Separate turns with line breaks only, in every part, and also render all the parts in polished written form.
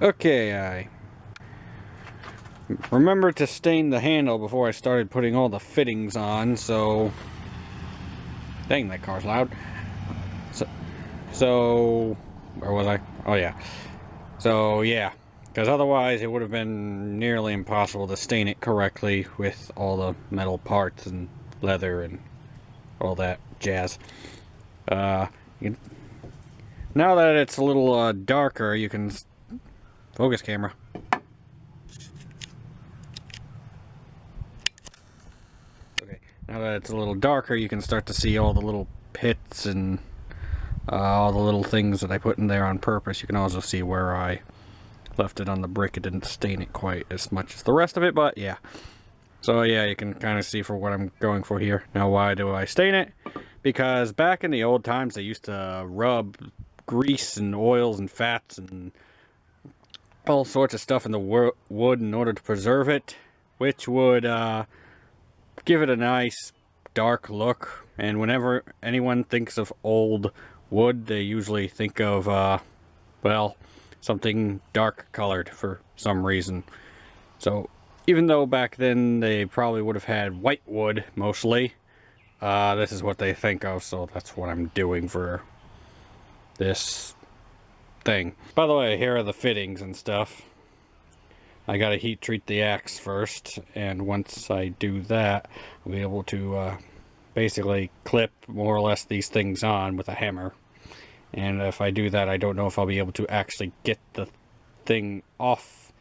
Okay, I remembered to stain the handle before I started putting all the fittings on, so... Dang, that car's loud. So where was I? Oh yeah. So yeah, because otherwise it would have been nearly impossible to stain it correctly with all the metal parts and leather and all that jazz. Uh, now that it's a little darker, you can... Focus, camera. Okay, now that it's a little darker, you can start to see all the little pits and all the little things that I put in there on purpose. You can also see where I left it on the brick. It didn't stain it quite as much as the rest of it, but yeah. So yeah, you can kind of see for what I'm going for here. Now, why do I stain it? Because back in the old times, they used to rub grease and oils and fats and all sorts of stuff in the wood in order to preserve it, which would give it a nice dark look. And whenever anyone thinks of old wood, they usually think of well, something dark colored for some reason. So even though back then they probably would have had white wood mostly, this is what they think of, so that's what I'm doing for this thing. By the way, here are the fittings and stuff. I gotta heat treat the axe first, and once I do that, I'll be able to basically clip more or less these things on with a hammer. And if I do that, I don't know if I'll be able to actually get the thing off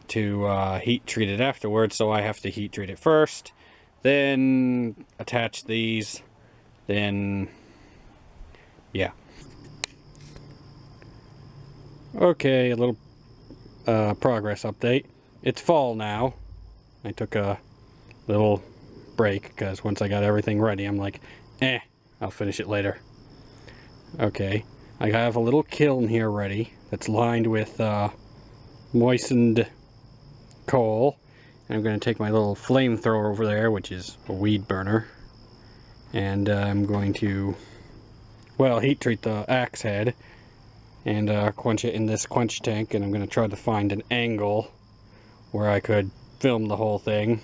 to heat treat it afterwards, so I have to heat treat it first, then attach these, then yeah. Okay, a little progress update. It's fall now. I took a little break because once I got everything ready, I'm like, I'll finish it later. Okay, I have a little kiln here ready that's lined with moistened coal. And I'm going to take my little flamethrower over there, which is a weed burner, and I'm going to, well, heat treat the axe head and quench it in this quench tank, and I'm going to try to find an angle where I could film the whole thing.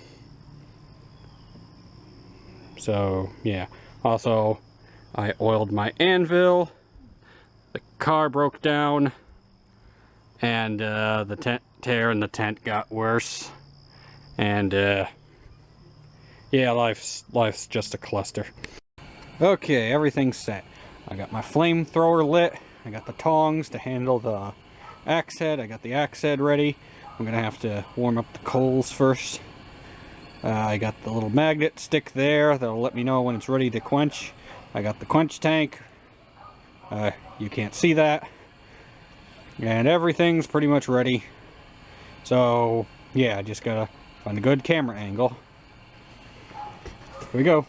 So yeah, also I oiled my anvil, the car broke down, and the tear in the tent got worse, and yeah, life's just a cluster. Okay, everything's set. I got my flamethrower lit, I got the tongs to handle the axe head, I got the axe head ready. I'm gonna have to warm up the coals first. I got the little magnet stick there that'll let me know when it's ready to quench. I got the quench tank. You can't see that. And everything's pretty much ready. So, yeah, I just gotta find a good camera angle. Here we go.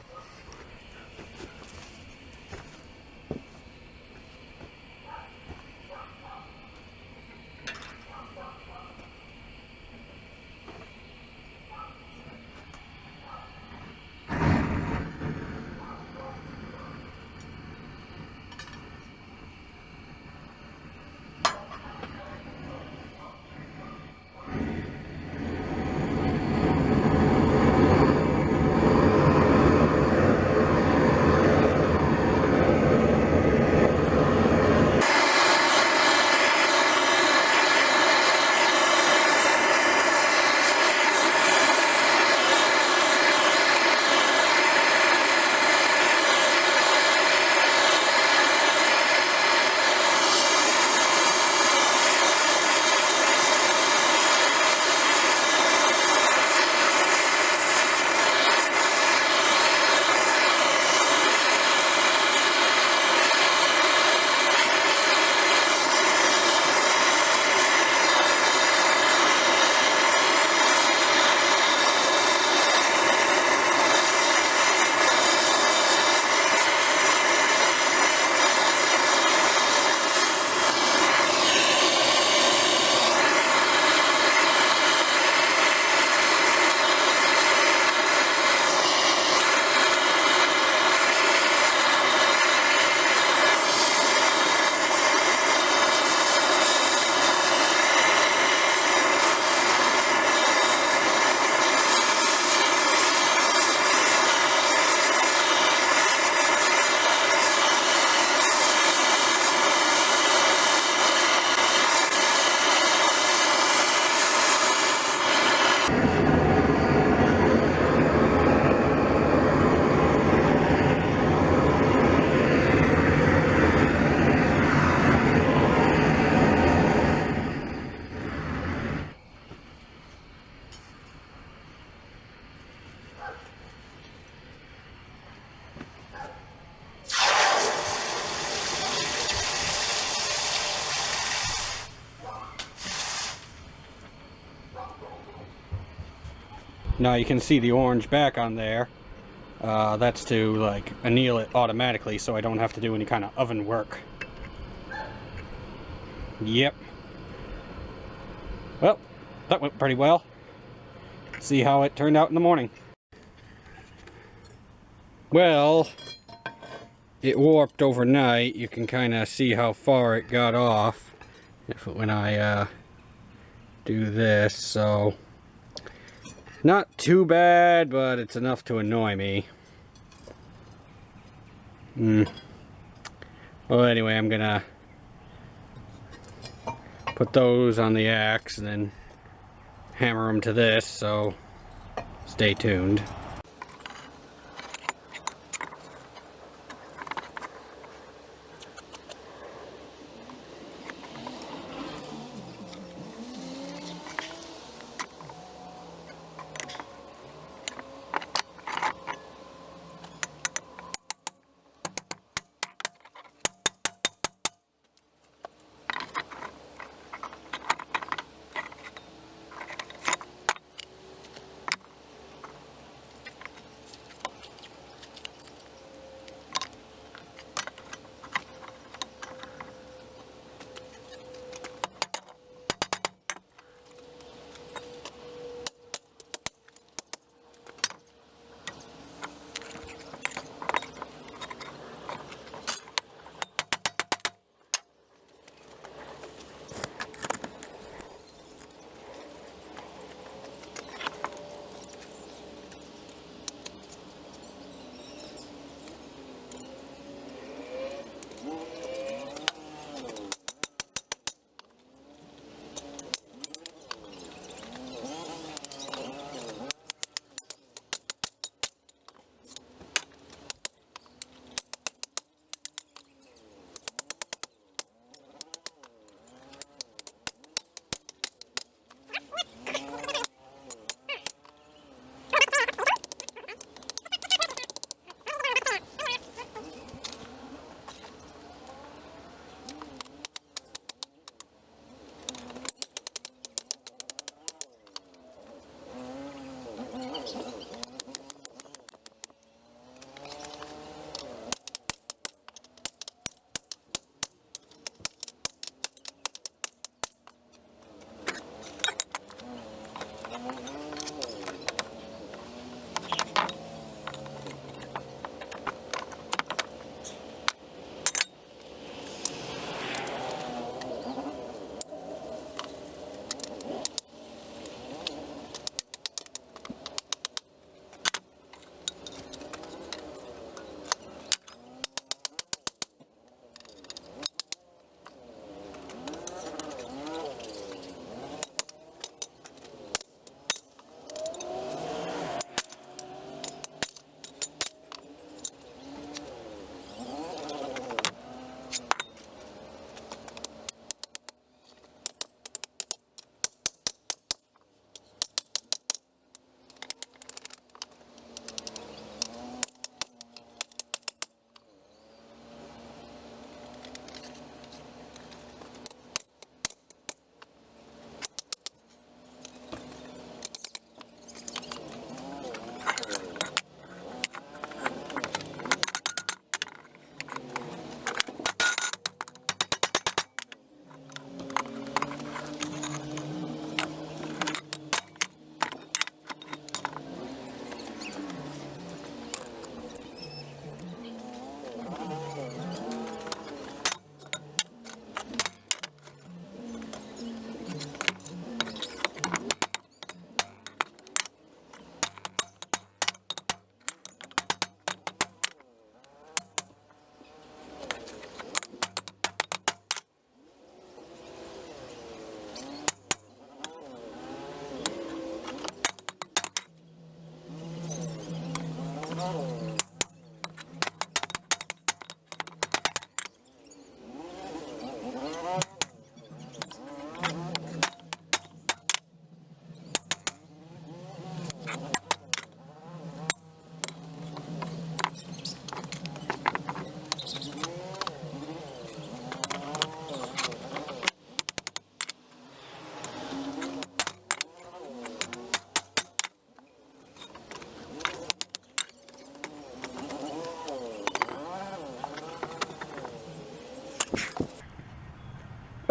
Now you can see the orange back on there. That's to like anneal it automatically so I don't have to do any kind of oven work. Yep. Well, that went pretty well. See how it turned out in the morning. Well, it warped overnight. You can kind of see how far it got off when I do this, so not too bad, but it's enough to annoy me. Well, anyway, I'm gonna put those on the axe and then hammer them to this, so stay tuned.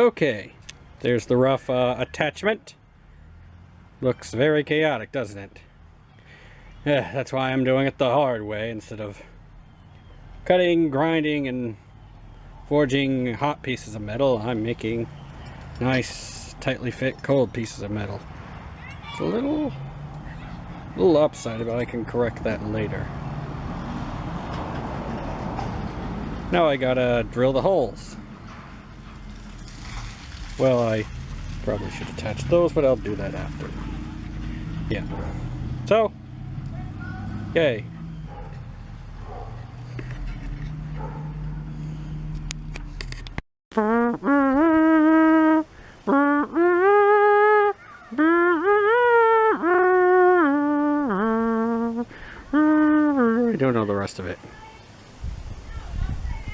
Okay, there's the rough attachment. Looks very chaotic, doesn't it? Yeah, that's why I'm doing it the hard way instead of cutting, grinding, and forging hot pieces of metal. I'm making nice, tightly fit, cold pieces of metal. It's a little upside, but I can correct that later. Now I gotta drill the holes. Well, I probably should attach those, but I'll do that after. Yeah. So, yay. I don't know the rest of it.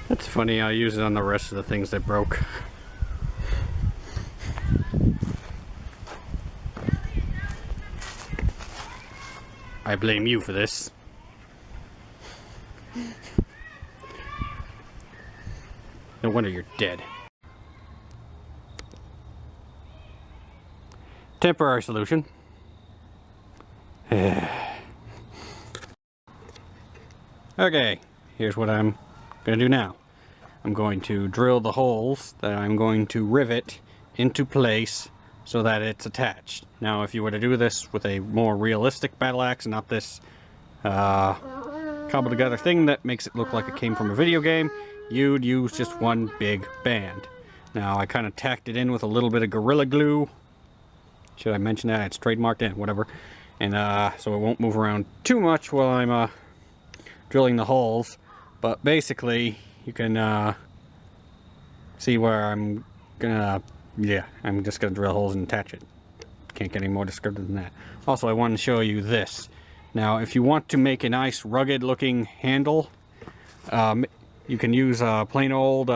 That's funny, I'll use it on the rest of the things that broke. I blame you for this. No wonder you're dead. Temporary solution. Okay, here's what I'm gonna do now. I'm going to drill the holes that I'm going to rivet into place so that it's attached. Now, if you were to do this with a more realistic battle axe and not this cobbled together thing that makes it look like it came from a video game, you'd use just one big band. Now, I kind of tacked it in with a little bit of Gorilla Glue. Should I mention that? It's trademarked in, whatever. And so it won't move around too much while I'm drilling the holes. But basically, you can see where I'm gonna, yeah, I'm just gonna drill holes and attach it. Can't get any more descriptive than that. Also, I wanted to show you this. Now, if you want to make a nice rugged looking handle, you can use plain old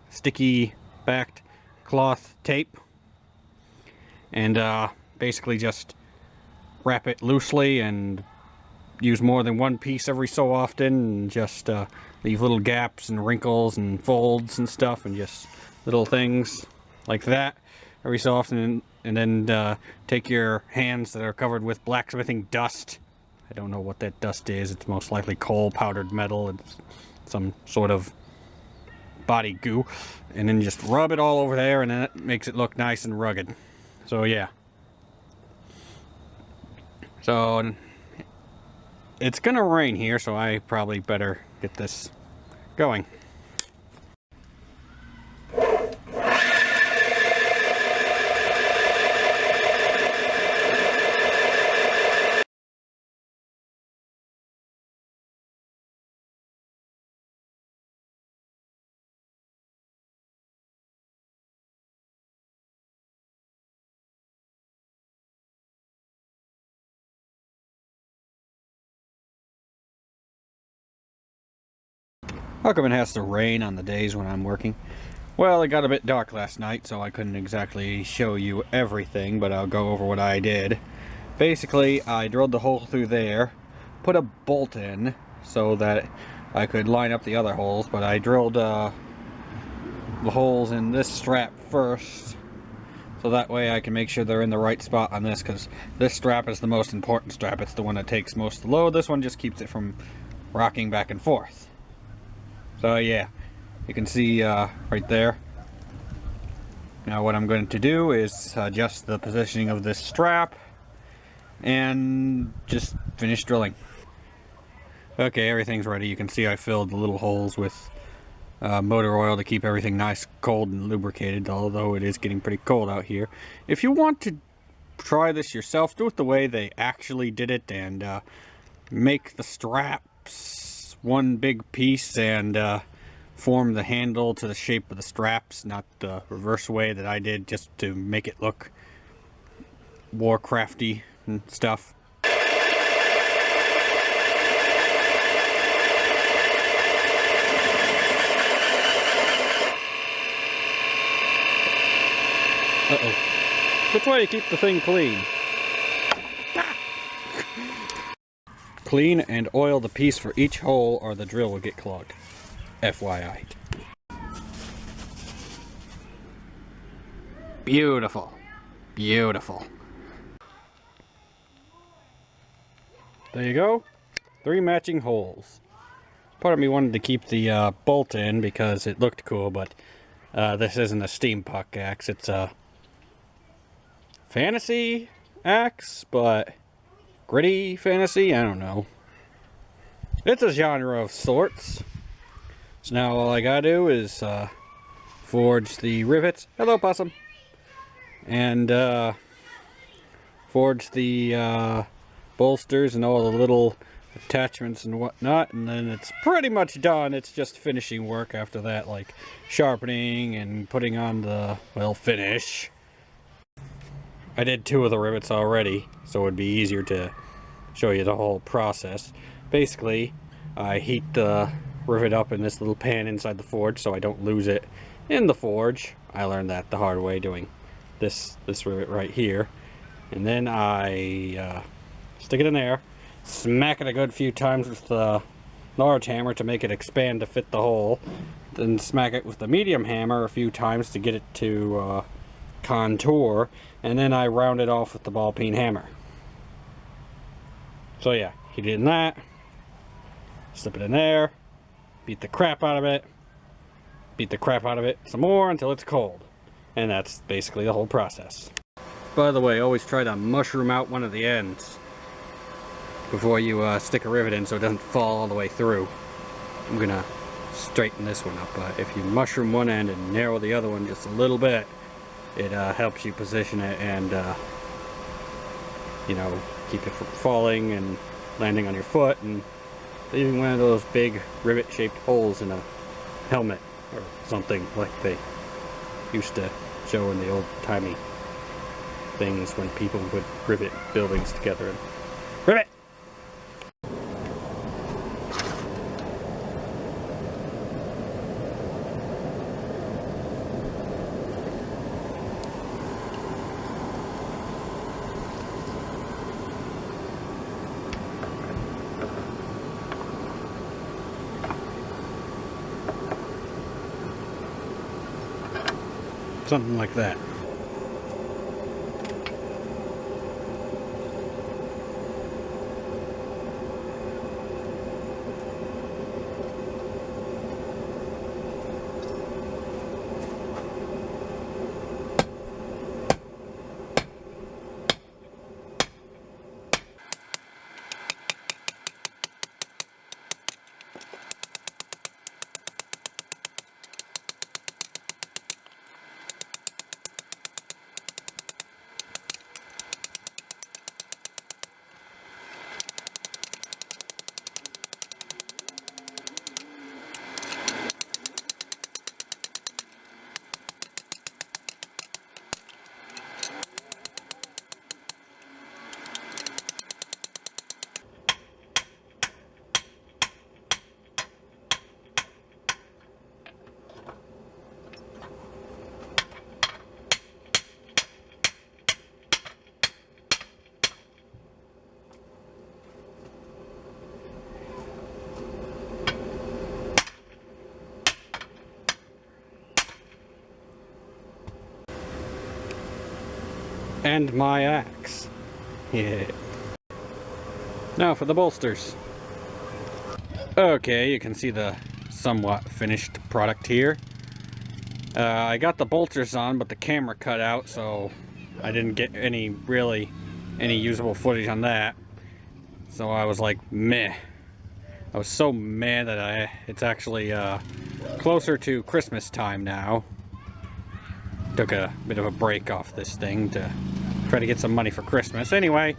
sticky backed cloth tape and basically just wrap it loosely and use more than one piece every so often, and just leave little gaps and wrinkles and folds and stuff, and just little things like that every so often, and then take your hands that are covered with blacksmithing dust. I don't know what that dust is. It's most likely coal, powdered metal, it's some sort of body goo, and then just rub it all over there, and then it makes it look nice and rugged. So yeah. So it's gonna rain here, so I probably better get this going. How come it has to rain on the days when I'm working? Well, it got a bit dark last night, so I couldn't exactly show you everything, but I'll go over what I did. Basically, I drilled the hole through there, put a bolt in so that I could line up the other holes, but I drilled the holes in this strap first, so that way I can make sure they're in the right spot on this, because this strap is the most important strap. It's the one that takes most of the load. This one just keeps it from rocking back and forth. So yeah, you can see right there. Now what I'm going to do is adjust the positioning of this strap and just finish drilling. Okay, everything's ready. You can see I filled the little holes with motor oil to keep everything nice, cold, and lubricated, although it is getting pretty cold out here. If you want to try this yourself, do it the way they actually did it, and make the straps one big piece and form the handle to the shape of the straps, not the reverse way that I did, just to make it look Warcrafty and stuff. Uh-oh. Which way to keep the thing clean? Clean and oil the piece for each hole or the drill will get clogged. FYI. Beautiful. Beautiful. There you go. 3 matching holes. Part of me wanted to keep the bolt in because it looked cool, but this isn't a steampunk axe. It's a fantasy axe, but gritty fantasy? I don't know. It's a genre of sorts. So now all I gotta do is forge the rivets. Hello, possum. And forge the bolsters and all the little attachments and whatnot, and then it's pretty much done. It's just finishing work after that, like sharpening and putting on the, well, finish. I did 2 of the rivets already, so it would be easier to show you the whole process. Basically, I heat the rivet up in this little pan inside the forge so I don't lose it in the forge. I learned that the hard way doing this rivet right here. And then I stick it in there, smack it a good few times with the large hammer to make it expand to fit the hole, then smack it with the medium hammer a few times to get it to contour, and then I round it off with the ball peen hammer. So yeah, heat it in that, slip it in there, beat the crap out of it, beat the crap out of it some more until it's cold. And that's basically the whole process. By the way, always try to mushroom out one of the ends before you stick a rivet in so it doesn't fall all the way through. I'm gonna straighten this one up, but if you mushroom one end and narrow the other one just a little bit, it helps you position it and you know, keep it from falling and landing on your foot and leaving one of those big rivet shaped holes in a helmet or something like they used to show in the old timey things when people would rivet buildings together. And rivet! Something like that. And my axe. Yeah. Now for the bolsters. Okay, you can see the somewhat finished product here. I got the bolsters on, but the camera cut out, so I didn't get any usable footage on that. So I was like, meh. I was so mad that it's actually closer to Christmas time now. Took a bit of a break off this thing to try to get some money for Christmas. Anyway,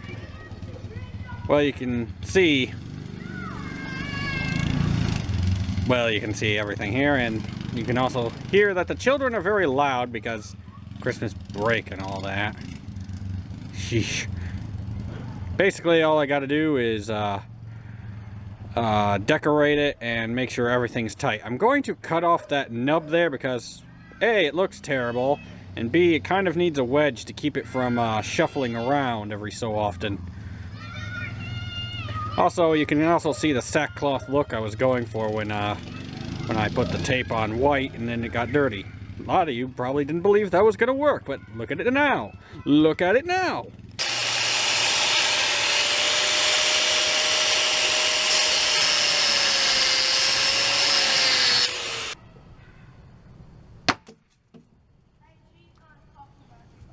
well, you can see everything here, and you can also hear that the children are very loud because Christmas break and all that. Sheesh. Basically, all I got to do is decorate it and make sure everything's tight. I'm going to cut off that nub there because A, it looks terrible, and B, it kind of needs a wedge to keep it from shuffling around every so often. Also, you can also see the sackcloth look I was going for when I put the tape on white and then it got dirty. A lot of you probably didn't believe that was going to work, but look at it now. Look at it now.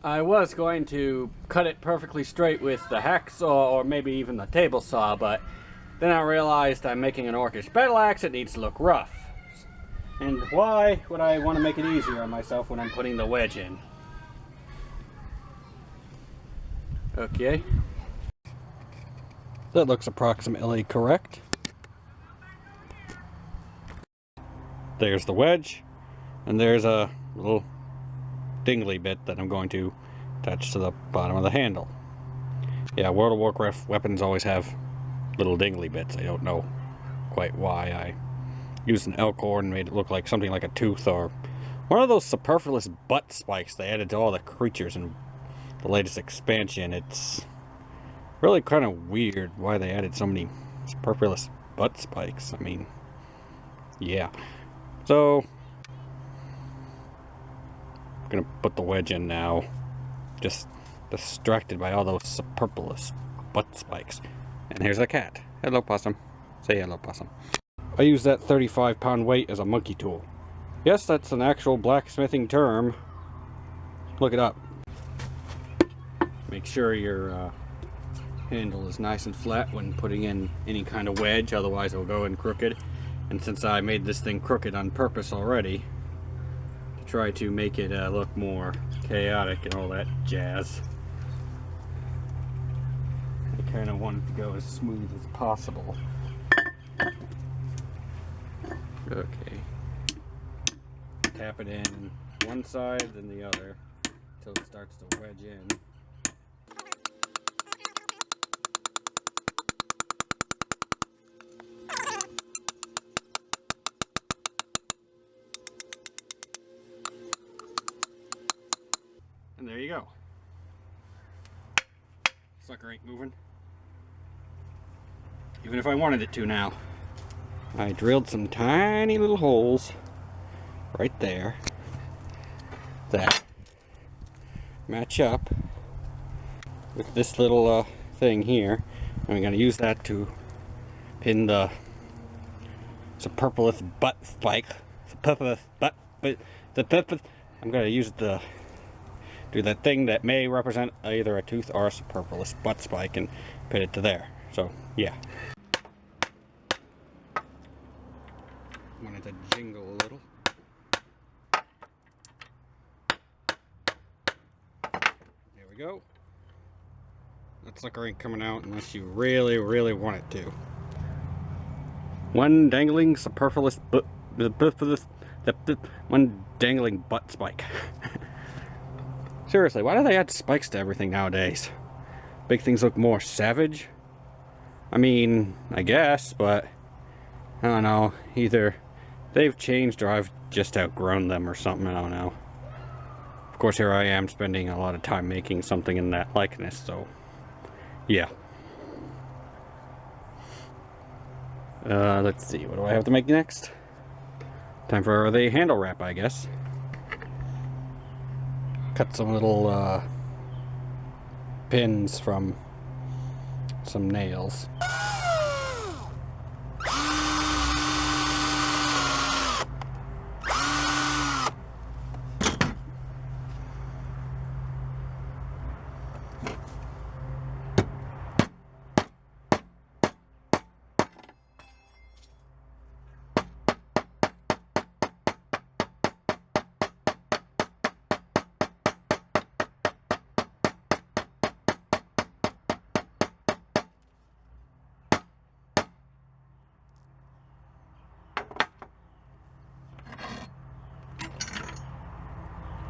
I was going to cut it perfectly straight with the hacksaw or maybe even the table saw, but then I realized I'm making an Orcish battle axe. It needs to look rough. And why would I want to make it easier on myself when I'm putting the wedge in? Okay. That looks approximately correct. There's the wedge, and there's a little dingly bit that I'm going to attach to the bottom of the handle. Yeah, World of Warcraft weapons always have little dingly bits. I don't know quite why. I used an elk horn and made it look like something like a tooth, or one of those superfluous butt spikes they added to all the creatures in the latest expansion. It's really kind of weird why they added so many superfluous butt spikes. I mean, yeah. So gonna put the wedge in now. Just distracted by all those superfluous butt spikes. And here's a cat. Hello, possum. Say hello, possum. I use that 35-pound weight as a monkey tool. Yes, that's an actual blacksmithing term. Look it up. Make sure your handle is nice and flat when putting in any kind of wedge, otherwise it'll go in crooked. And since I made this thing crooked on purpose already, try to make it look more chaotic and all that jazz. I kind of want it to go as smooth as possible. Okay. Tap it in one side, then the other, until it starts to wedge in. And there you go. Sucker ain't moving. Even if I wanted it to now. I drilled some tiny little holes right there that match up with this little thing here. And I'm going to use that to pin the superfluous butt spike. Superfluous butt. I'm going to use the do that thing that may represent either a tooth or a superfluous butt spike and pin it to there. So, yeah. I want it to jingle a little. There we go. That sucker ain't coming out unless you really, really want it to. One dangling superfluous one dangling butt spike. Seriously, why do they add spikes to everything nowadays? Make things look more savage? I mean, I guess, but I don't know. Either they've changed or I've just outgrown them or something, I don't know. Of course, here I am spending a lot of time making something in that likeness, so yeah. Let's see, what do I have to make next? Time for the handle wrap, I guess. Cut some little pins from some nails.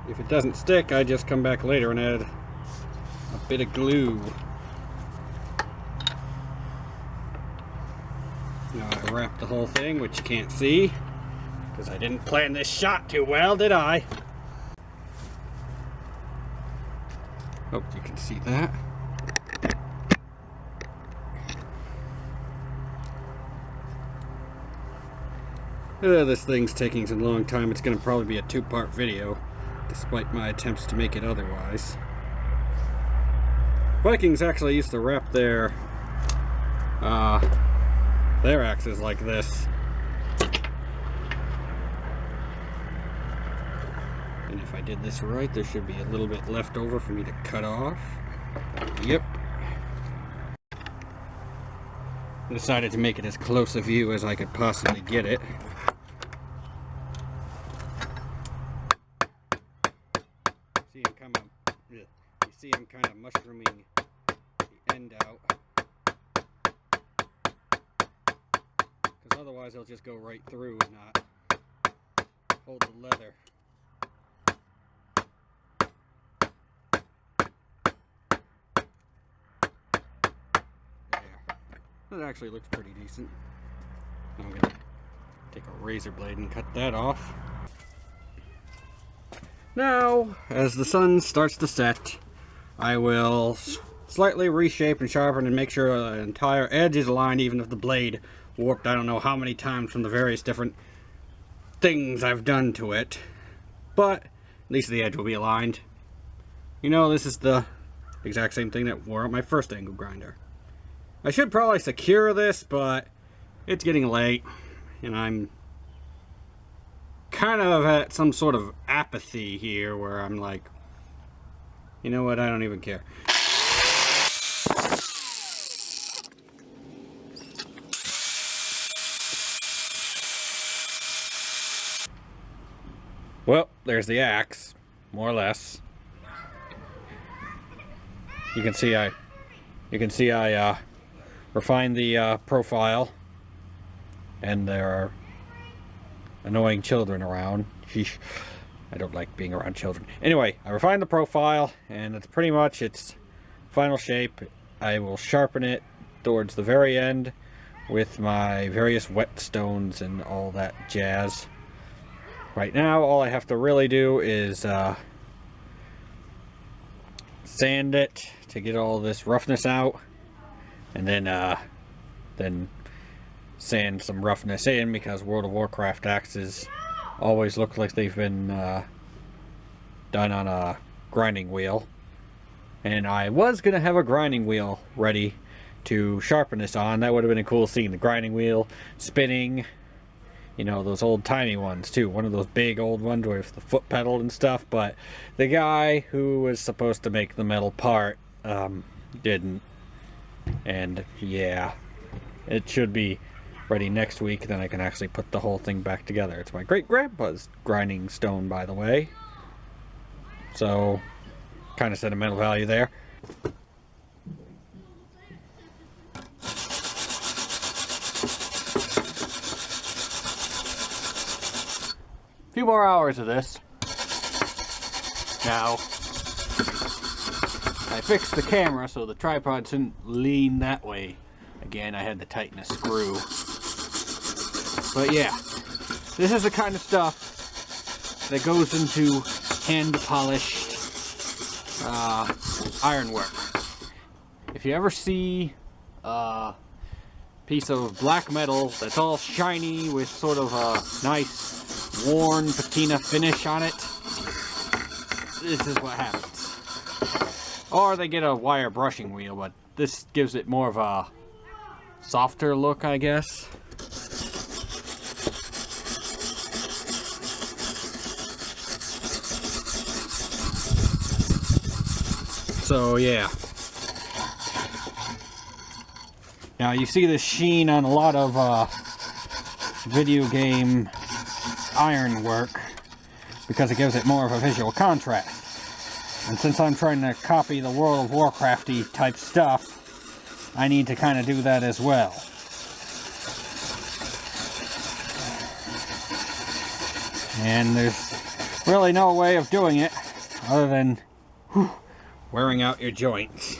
If it doesn't stick, I just come back later and add a bit of glue. Now I wrapped the whole thing, which you can't see, because I didn't plan this shot too well, did I? Hope you can see that. This thing's taking a long time. It's going to probably be a two-part video, despite my attempts to make it otherwise. Vikings actually used to wrap their axes like this. And if I did this right, there should be a little bit left over for me to cut off. Yep. I decided to make it as close a view as I could possibly get it. You see I'm kind of mushrooming the end out. Because otherwise it'll just go right through and not hold the leather. That actually looks pretty decent. I'm going to take a razor blade and cut that off. Now, as the sun starts to set, I will slightly reshape and sharpen and make sure the entire edge is aligned, even if the blade warped I don't know how many times from the various different things I've done to it. But at least the edge will be aligned. You know, this is the exact same thing that wore out my first angle grinder. I should probably secure this, but it's getting late, and I'm kind of at some sort of apathy here where I'm like, you know what, I don't even care. Well, there's the axe, more or less. You can see I refined the profile, and there are annoying children around. Sheesh. I don't like being around children. Anyway, I refined the profile, and it's pretty much its final shape. I will sharpen it towards the very end with my various whetstones and all that jazz. Right now, all I have to really do is sand it to get all this roughness out, and then sand some roughness in, because World of Warcraft axes always look like they've been done on a grinding wheel. And I was gonna have a grinding wheel ready to sharpen this on. That would have been a cool scene, the grinding wheel spinning, you know, those old-timey ones too, one of those big old ones with the foot pedal and stuff. But the guy who was supposed to make the metal part didn't. And yeah, it should be ready next week, then I can actually put the whole thing back together. It's my great-grandpa's grinding stone, by the way, so kind of sentimental value there. A few more hours of this. Now, I fixed the camera so the tripod shouldn't lean that way. Again, I had to tighten a screw. But yeah, this is the kind of stuff that goes into hand-polished ironwork. If you ever see a piece of black metal that's all shiny with sort of a nice worn patina finish on it, this is what happens. Or they get a wire brushing wheel, but this gives it more of a softer look, I guess. So yeah. Now you see the sheen on a lot of video game iron work because it gives it more of a visual contrast. And since I'm trying to copy the World of Warcraft-y type stuff, I need to kind of do that as well. And there's really no way of doing it other than wearing out your joints.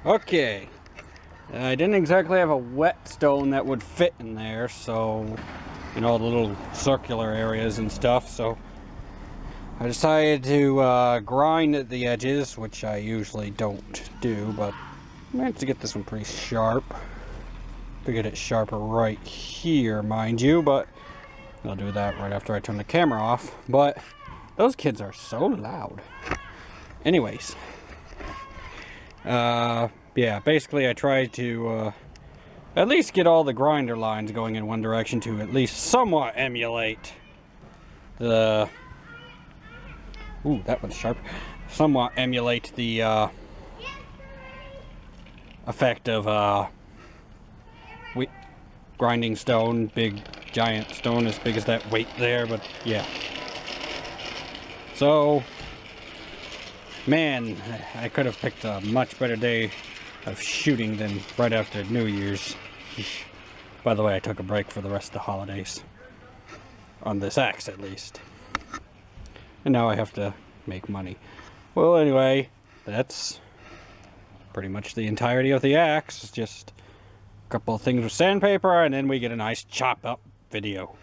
Okay. I didn't exactly have a whetstone that would fit in there, so, you know, the little circular areas and stuff, so I decided to grind at the edges, which I usually don't do, but I managed to get this one pretty sharp. To get it sharper right here, mind you, but I'll do that right after I turn the camera off. But those kids are so loud. Anyways, yeah, basically I tried to at least get all the grinder lines going in one direction to at least somewhat emulate the... Ooh, that one's sharp. Somewhat emulate the effect of grinding stone, big giant stone as big as that weight there, but yeah. So, man, I could have picked a much better day of shooting than right after New Year's. By the way, I took a break for the rest of the holidays. On this axe, at least. And now I have to make money. Well, anyway, that's pretty much the entirety of the axe. It's just a couple of things with sandpaper, and then we get a nice chop up video.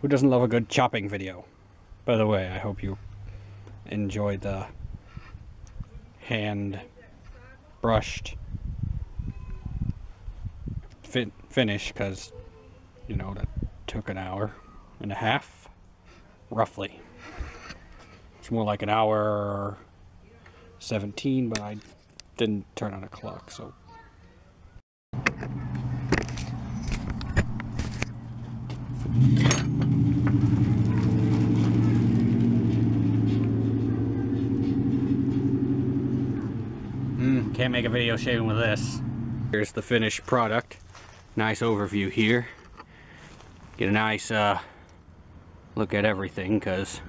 Who doesn't love a good chopping video? By the way, I hope you enjoyed the hand brushed finish, because, you know, that took an hour and a half, roughly. It's more like an hour 17, but I didn't turn on a clock, so. Can't make a video shaving with this. Here's the finished product. Nice overview here. Get a nice look at everything, because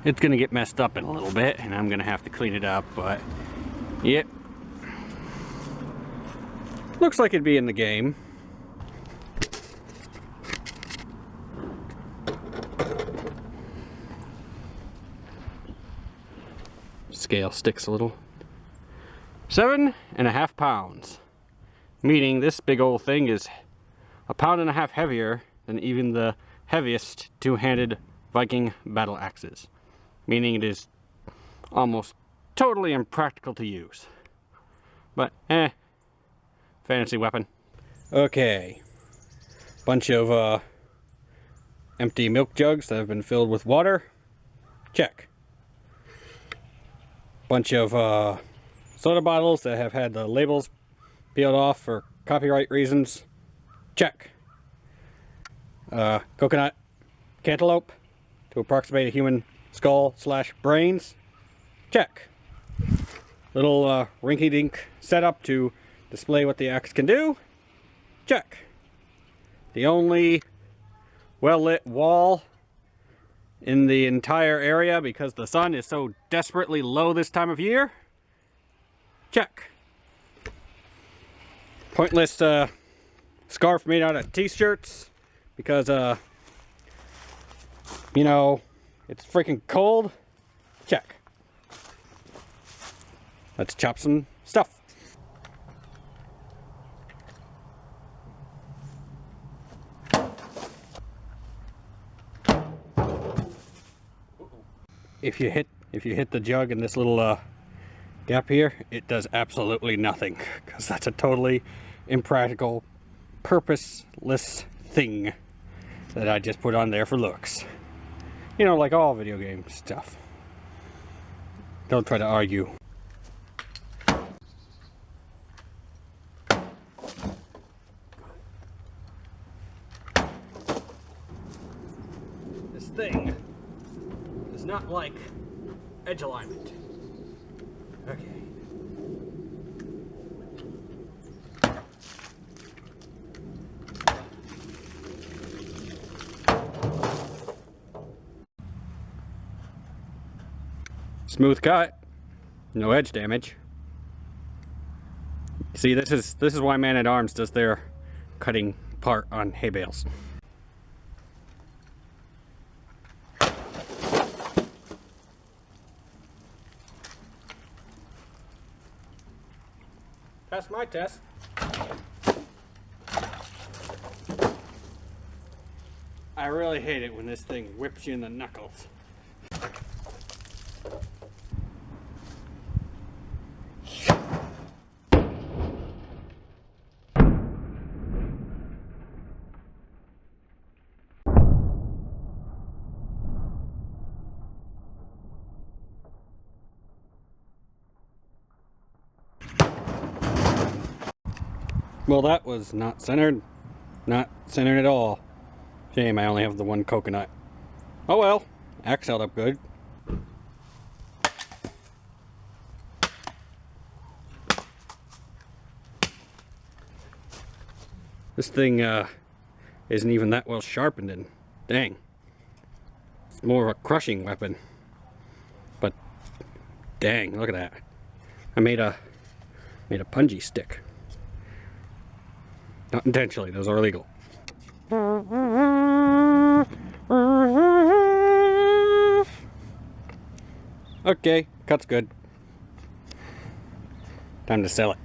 it's gonna get messed up in a little bit and I'm gonna have to clean it up, but yep. Looks like it'd be in the game. Scale sticks a little. 7.5 pounds. Meaning this big old thing is 1.5 pounds heavier than even the heaviest two-handed Viking battle axes. Meaning it is almost totally impractical to use. But, fancy weapon. Okay. Bunch of empty milk jugs that have been filled with water. Check. Bunch of soda bottles that have had the labels peeled off for copyright reasons. Check. Coconut cantaloupe to approximate a human skull / brains. Check. Little rinky-dink setup to display what the axe can do. Check. The only well-lit wall in the entire area because the sun is so desperately low this time of year. Check. Pointless scarf made out of t-shirts because you know, it's freaking cold. Check. Let's chop some stuff. If you hit the jug in this little gap here, it does absolutely nothing, because that's a totally impractical, purposeless thing that I just put on there for looks. You know, like all video game stuff. Don't try to argue. This thing does not like edge alignment. Okay. Smooth cut, no edge damage. See, this is why Man-at-Arms does their cutting part on hay bales. Passed my test. I really hate it when this thing whips you in the knuckles. Well, that was not centered. Not centered at all. Shame I only have the one coconut. Oh well, axe held up good. This thing isn't even that well sharpened, and dang. It's more of a crushing weapon. But dang, look at that. I made a punji stick. Not intentionally, those are illegal. Okay, cut's good. Time to sell it.